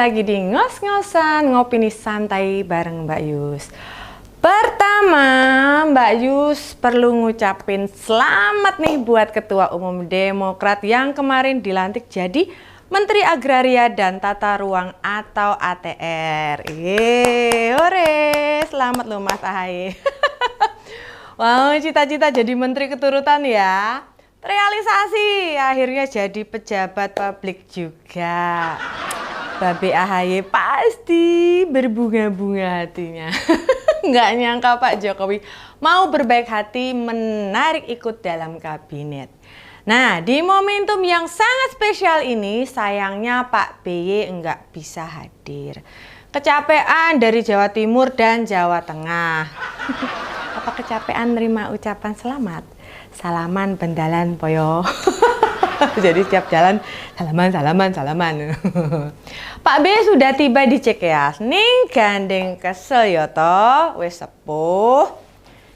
lagi di ngos-ngosan ngopini santai bareng Mbak Yus. Pertama, Mbak Yus perlu ngucapin selamat nih buat Ketua Umum Demokrat yang kemarin dilantik jadi Menteri Agraria dan Tata Ruang atau ATR. Hore, selamat loh Mas Ahaye. Wow, cita-cita jadi menteri keturutan ya. Realisasi, akhirnya jadi pejabat publik juga. Babe Ahaye pasti berbunga-bunga hatinya. Nggak nyangka Pak Jokowi mau berbaik hati menarik ikut dalam kabinet. Nah, di momentum yang sangat spesial ini, sayangnya Pak BY nggak bisa hadir. Kecapean dari Jawa Timur dan Jawa Tengah. Apa kecapean nerima ucapan selamat? Salaman bendalan poyo. Jadi setiap jalan salaman. Pak B sudah tiba di Cikeas. Ning gandeng kesel ya toh, wis sepuh.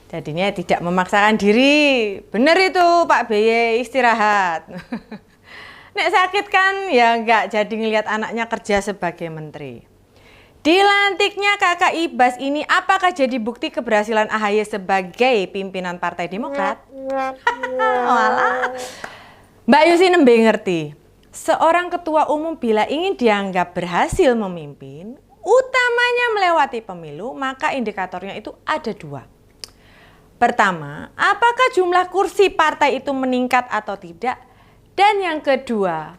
Jadinya tidak memaksakan diri. Bener itu Pak B istirahat. Nek sakit kan ya nggak jadi ngelihat anaknya kerja sebagai menteri. Dilantiknya kakak Ibas ini apakah jadi bukti keberhasilan Ahaye sebagai pimpinan Partai Demokrat? Walah. Mbak Yusi nembe ngerti, seorang ketua umum bila ingin dianggap berhasil memimpin, utamanya melewati pemilu, maka indikatornya itu ada dua. Pertama, apakah jumlah kursi partai itu meningkat atau tidak? Dan yang kedua,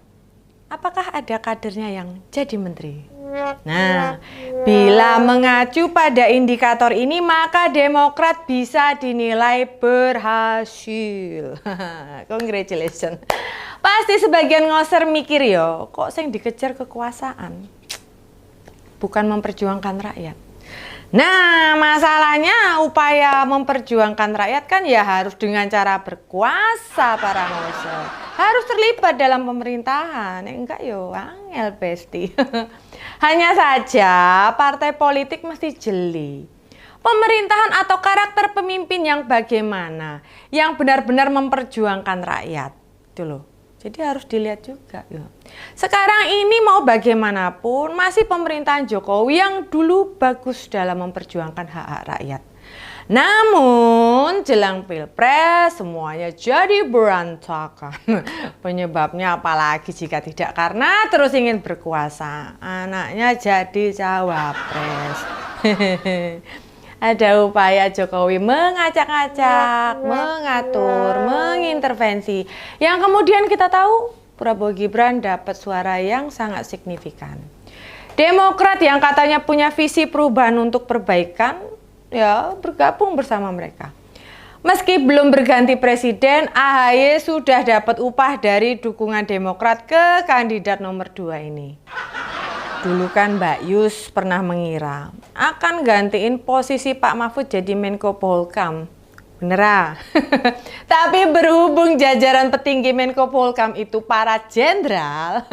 apakah ada kadernya yang jadi menteri? Nah, bila mengacu pada indikator ini, maka Demokrat bisa dinilai berhasil. Congratulations. Pasti sebagian ngoser mikir yo, kok sing dikejar kekuasaan, bukan memperjuangkan rakyat. Nah, masalahnya upaya memperjuangkan rakyat kan ya harus dengan cara berkuasa para ngoser. Harus terlibat dalam pemerintahan. Enggak yo, angel pesti. Hanya saja partai politik mesti jeli. Pemerintahan atau karakter pemimpin yang bagaimana, yang benar-benar memperjuangkan rakyat. Itu loh. Jadi harus dilihat juga. Sekarang ini mau bagaimanapun masih pemerintahan Jokowi yang dulu bagus dalam memperjuangkan hak-hak rakyat. Namun jelang pilpres semuanya jadi berantakan. Penyebabnya apalagi jika tidak karena terus ingin berkuasa. Anaknya jadi cawapres. Ada upaya Jokowi mengacak-acak, mengatur, mengintervensi. Yang kemudian kita tahu Prabowo Gibran dapat suara yang sangat signifikan. Demokrat yang katanya punya visi perubahan untuk perbaikan, ya bergabung bersama mereka. Meski belum berganti presiden, Ahaye sudah dapat upah dari dukungan Demokrat ke kandidat nomor 2 ini. Dulu kan Mbak Yus pernah mengira akan gantiin posisi Pak Mahfud jadi Menko Polhukam. Bener. Tapi berhubung jajaran petinggi Menko Polhukam itu para jenderal,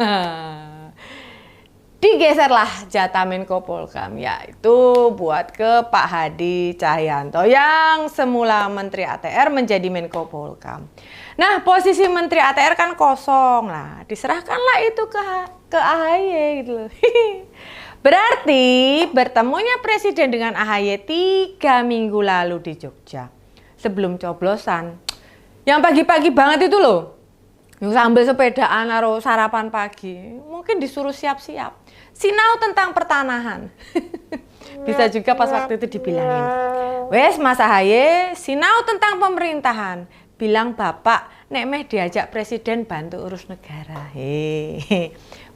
digeserlah jatah Menko Polhukam, yaitu buat ke Pak Hadi Cahyanto yang semula Menteri ATR menjadi Menko Polhukam. Nah, posisi Menteri ATR kan kosong lah, diserahkanlah itu ke Ahaye gitu loh. Berarti bertemunya presiden dengan Ahaye 3 minggu lalu di Jogja sebelum coblosan. Yang pagi-pagi banget itu loh. Yang sambil sepedaan atau sarapan pagi, mungkin disuruh siap-siap. Sinau tentang pertanahan. Bisa juga pas waktu itu dibilangin, wes Mas Ahaye, sinau tentang pemerintahan. Bilang bapak, nek meh diajak presiden bantu urus negara.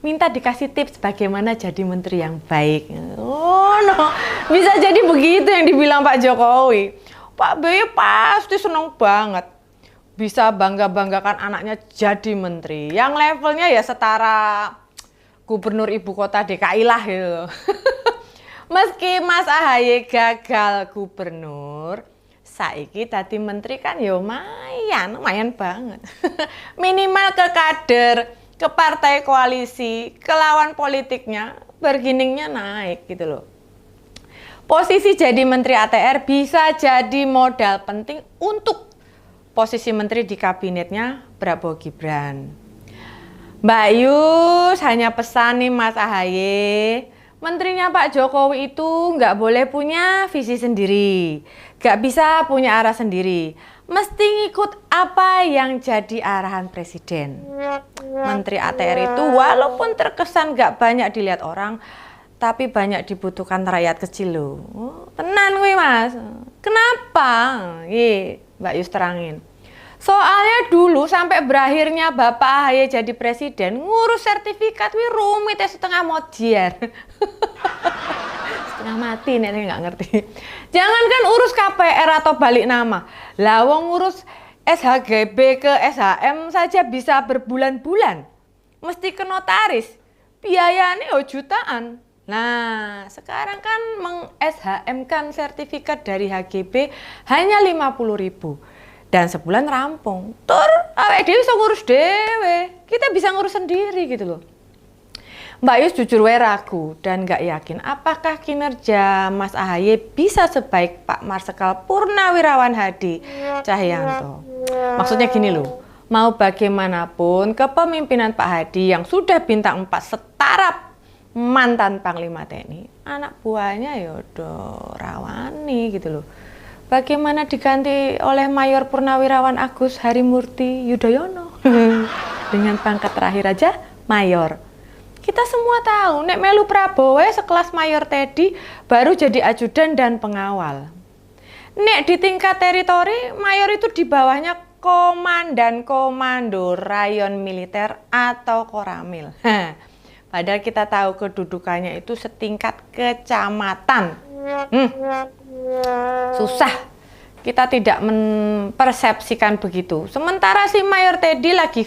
Minta dikasih tips bagaimana jadi menteri yang baik. Oh no, bisa jadi begitu yang dibilang Pak Jokowi. Pak BY pasti senang banget. Bisa bangga-banggakan anaknya jadi menteri. Yang levelnya ya setara gubernur ibu kota DKI lah gitu. Meski Mas Ahaye gagal gubernur, saiki tadi menteri kan ya lumayan banget. Minimal ke kader, ke partai koalisi, ke lawan politiknya, bargainingnya naik gitu loh. Posisi jadi menteri ATR bisa jadi modal penting untuk posisi menteri di kabinetnya Prabowo Gibran. Mbak Yus hanya pesan nih Mas AHY, menterinya Pak Jokowi itu nggak boleh punya visi sendiri, nggak bisa punya arah sendiri, mesti ngikut apa yang jadi arahan presiden. Menteri ATR itu walaupun terkesan nggak banyak dilihat orang, tapi banyak dibutuhkan rakyat kecil loh. Tenan gue Mas, kenapa? Mbak Yus terangin. Soalnya dulu sampai berakhirnya Bapak AHY jadi presiden, ngurus sertifikat wih rumit ya setengah modiar. Setengah mati nih nggak ngerti. Jangankan urus KPR atau balik nama. Lah wong ngurus SHGB ke SHM saja bisa berbulan-bulan. Mesti ke notaris. Biayanya jutaan. Nah, sekarang kan meng-SHM kan sertifikat dari HGB hanya 50.000. Dan sebulan rampung. Tur, awake dhewe bisa ngurus dhewe. Kita bisa ngurus sendiri gitu loh. Mbak Yus jujur wae ragu dan nggak yakin apakah kinerja Mas AHY bisa sebaik Pak Marsikal Purnawirawan Hadi Cahyanto. Maksudnya gini loh, mau bagaimanapun kepemimpinan Pak Hadi yang sudah bintang 4 setara mantan Panglima TNI, anak buahnya yaudah rawani gitu loh. Bagaimana diganti oleh Mayor Purnawirawan Agus Harimurti Yudhoyono dengan pangkat terakhir aja Mayor. Kita semua tahu nek melu Prabowo sekelas Mayor Teddy baru jadi ajudan dan pengawal. Nek di tingkat teritori Mayor itu di bawahnya Komandan Komando Rayon Militer atau Koramil. Padahal kita tahu kedudukannya itu setingkat kecamatan. Susah kita tidak mempersepsikan begitu. Sementara si Mayor Teddy lagi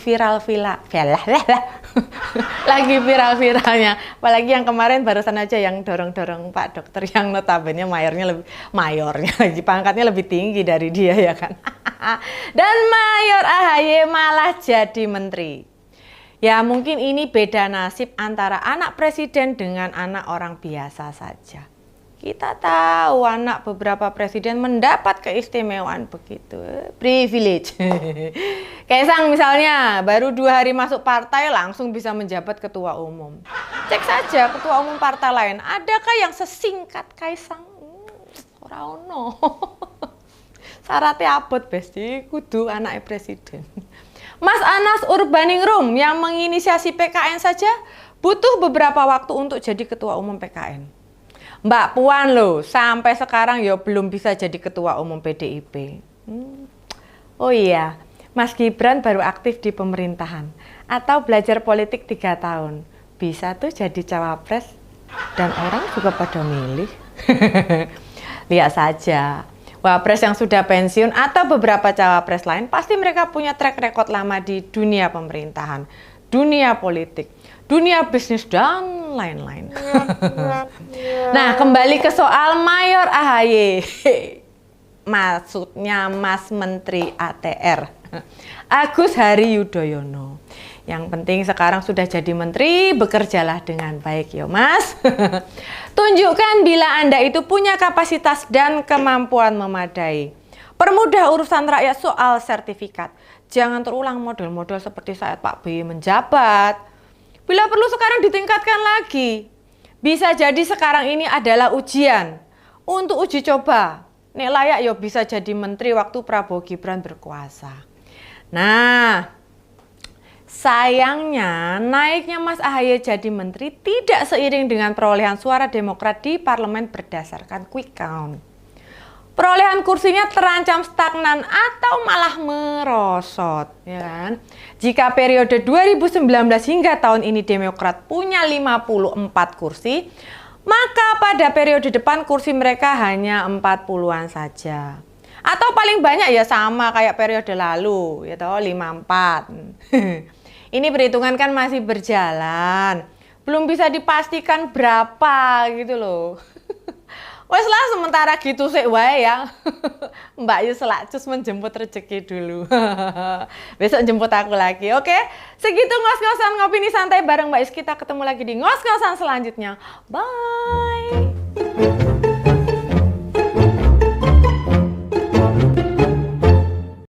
lagi viral-viralnya. Apalagi yang kemarin barusan aja yang dorong-dorong Pak Dokter yang notabene mayornya lagi pangkatnya lebih tinggi dari dia ya kan. Dan Mayor AHY malah jadi menteri. Ya mungkin ini beda nasib antara anak presiden dengan anak orang biasa saja. Kita tahu anak beberapa presiden mendapat keistimewaan begitu, privilege. Kaisang misalnya, baru 2 hari masuk partai langsung bisa menjabat ketua umum. Cek saja ketua umum partai lain, adakah yang sesingkat Kaisang? Ora ono. Syaratnya abot besti, kudu anaknya presiden. Mas Anas Urbaningrum yang menginisiasi PKN saja butuh beberapa waktu untuk jadi ketua umum PKN. Mbak Puan loh, sampai sekarang ya belum bisa jadi ketua umum PDIP. Oh iya, Mas Gibran baru aktif di pemerintahan atau belajar politik 3 tahun. Bisa tuh jadi cawapres dan orang juga pada milih. Lihat saja, wapres yang sudah pensiun atau beberapa cawapres lain pasti mereka punya track record lama di dunia pemerintahan, dunia politik, dunia bisnis dan lain-lain. Nah, kembali ke soal Mayor AHY. Maksudnya Mas Menteri ATR Agus Hari Yudhoyono. Yang penting sekarang sudah jadi menteri, bekerjalah dengan baik ya Mas. Tunjukkan bila Anda itu punya kapasitas dan kemampuan memadai. Permudah urusan rakyat soal sertifikat. Jangan terulang model-model seperti saat Pak B menjabat. Bila perlu sekarang ditingkatkan lagi. Bisa jadi sekarang ini adalah ujian untuk uji coba. Nek layak ya bisa jadi menteri waktu Prabowo Gibran berkuasa. Nah, sayangnya naiknya Mas AHY jadi menteri tidak seiring dengan perolehan suara Demokrat di parlemen berdasarkan quick count. Perolehan kursinya terancam stagnan atau malah merosot, ya kan? Jika periode 2019 hingga tahun ini Demokrat punya 54 kursi, maka pada periode depan kursi mereka hanya 40-an saja. Atau paling banyak ya sama kayak periode lalu, ya toh 54. Ini perhitungan kan masih berjalan. Belum bisa dipastikan berapa gitu loh. Wes lah sementara gitu sih wae ya. Mbak Yus Selacus menjemput rezeki dulu. Besok jemput aku lagi, oke? Segitu ngos-ngosan ngopini santai bareng Mbak Yus. Kita ketemu lagi di ngos-ngosan selanjutnya. Bye.